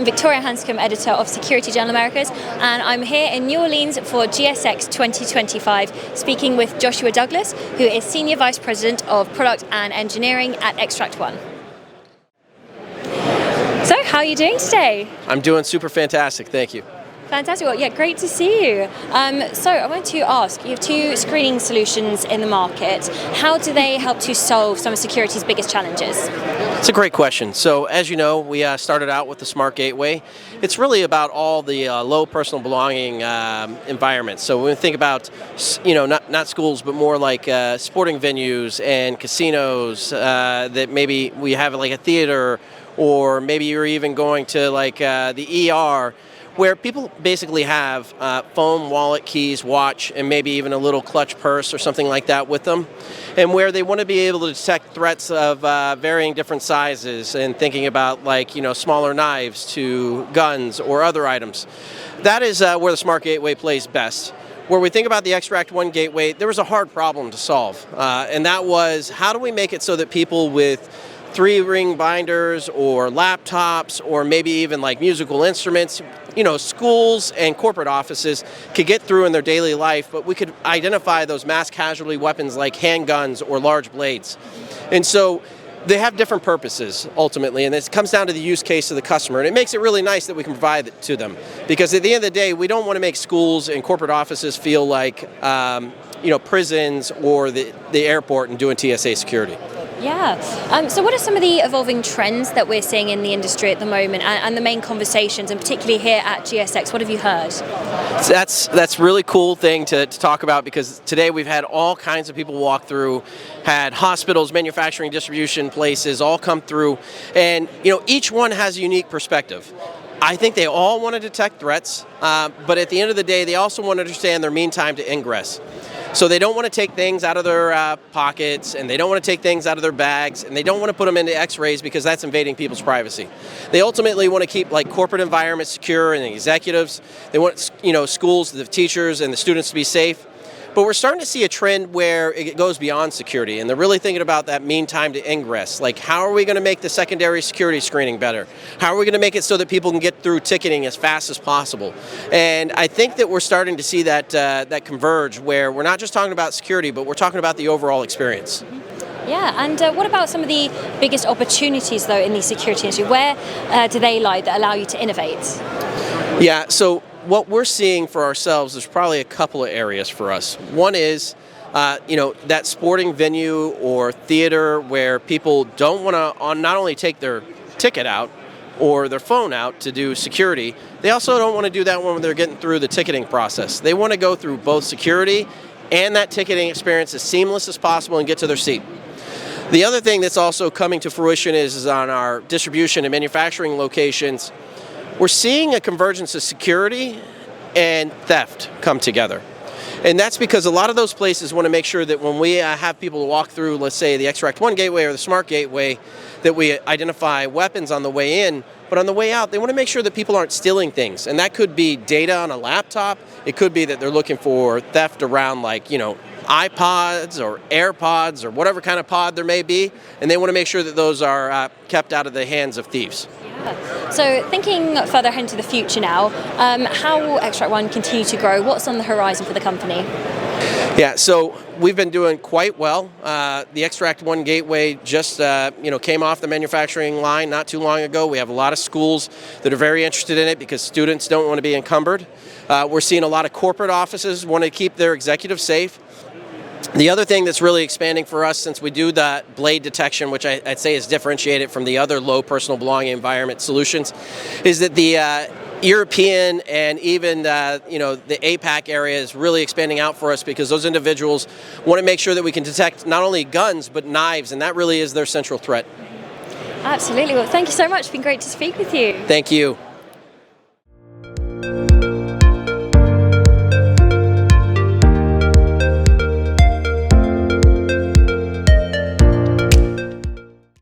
I'm Victoria Hanscomb, editor of Security Journal Americas, and I'm here in New Orleans for GSX 2025, speaking with Joshua Douglas, who is Senior Vice President of Product and Engineering at Xtract One. So, how are you doing today? I'm doing super fantastic, thank you. Fantastic. Well, yeah, great to see you. So I want to ask, you have two screening solutions in the market. How do they help to solve some of security's biggest challenges? It's a great question. So as you know, we started out with the Smart Gateway. It's really about all the low personal belonging environments. So when we think about, not schools, but more like sporting venues and casinos that maybe we have like a theater, or maybe you're even going to like the ER, where people basically have phone, wallet, keys, watch, and maybe even a little clutch purse or something like that with them, and where they want to be able to detect threats of varying different sizes, and thinking about like smaller knives to guns or other items. That is where the Smart Gateway plays best. Where we think about the Xtract One gateway, there was a hard problem to solve, and that was, how do we make it so that people with 3-ring binders or laptops or maybe even like musical instruments, schools and corporate offices could get through in their daily life, but we could identify those mass casualty weapons like handguns or large blades. And so they have different purposes ultimately, and it comes down to the use case of the customer, and it makes it really nice that we can provide it to them, because at the end of the day, we don't want to make schools and corporate offices feel like prisons or the airport and doing TSA security. Yeah. So what are some of the evolving trends that we're seeing in the industry at the moment, and the main conversations, and particularly here at GSX? What have you heard? That's really cool thing to talk about, because today we've had all kinds of people walk through, had hospitals, manufacturing, distribution places all come through, and each one has a unique perspective. I think they all want to detect threats, but at the end of the day, they also want to understand their mean time to ingress. So they don't want to take things out of their pockets, and they don't want to take things out of their bags, and they don't want to put them into X-rays, because that's invading people's privacy. They ultimately want to keep like corporate environments secure, and the executives. They want schools, the teachers, and the students to be safe. But we're starting to see a trend where it goes beyond security, and they're really thinking about that mean time to ingress. Like, how are we going to make the secondary security screening better? How are we going to make it so that people can get through ticketing as fast as possible? And I think that we're starting to see that converge, where we're not just talking about security, but we're talking about the overall experience. Yeah, and what about some of the biggest opportunities, though, in the security industry? Where do they lie that allow you to innovate? Yeah, so what we're seeing for ourselves is probably a couple of areas for us. One is, that sporting venue or theater where people don't want to not only take their ticket out or their phone out to do security, they also don't want to do that when they're getting through the ticketing process. They want to go through both security and that ticketing experience as seamless as possible and get to their seat. The other thing that's also coming to fruition is on our distribution and manufacturing locations. We're seeing a convergence of security and theft come together. And that's because a lot of those places want to make sure that when we have people walk through, let's say, the Xtract One gateway or the Smart Gateway, that we identify weapons on the way in, but on the way out, they want to make sure that people aren't stealing things. And that could be data on a laptop. It could be that they're looking for theft around iPods or AirPods or whatever kind of pod there may be, and they want to make sure that those are kept out of the hands of thieves. Yeah. So thinking further ahead into the future now, how will Xtract One continue to grow? What's on the horizon for the company? Yeah, so we've been doing quite well. The Xtract One gateway just came off the manufacturing line not too long ago. We have a lot of schools that are very interested in it because students don't want to be encumbered. We're seeing a lot of corporate offices want to keep their executives safe. The other thing that's really expanding for us, since we do the blade detection, which I'd say is differentiated from the other low personal belonging environment solutions, is that the European and even the APAC area is really expanding out for us, because those individuals want to make sure that we can detect not only guns but knives, and that really is their central threat. Absolutely. Well, thank you so much. It's been great to speak with you. Thank you.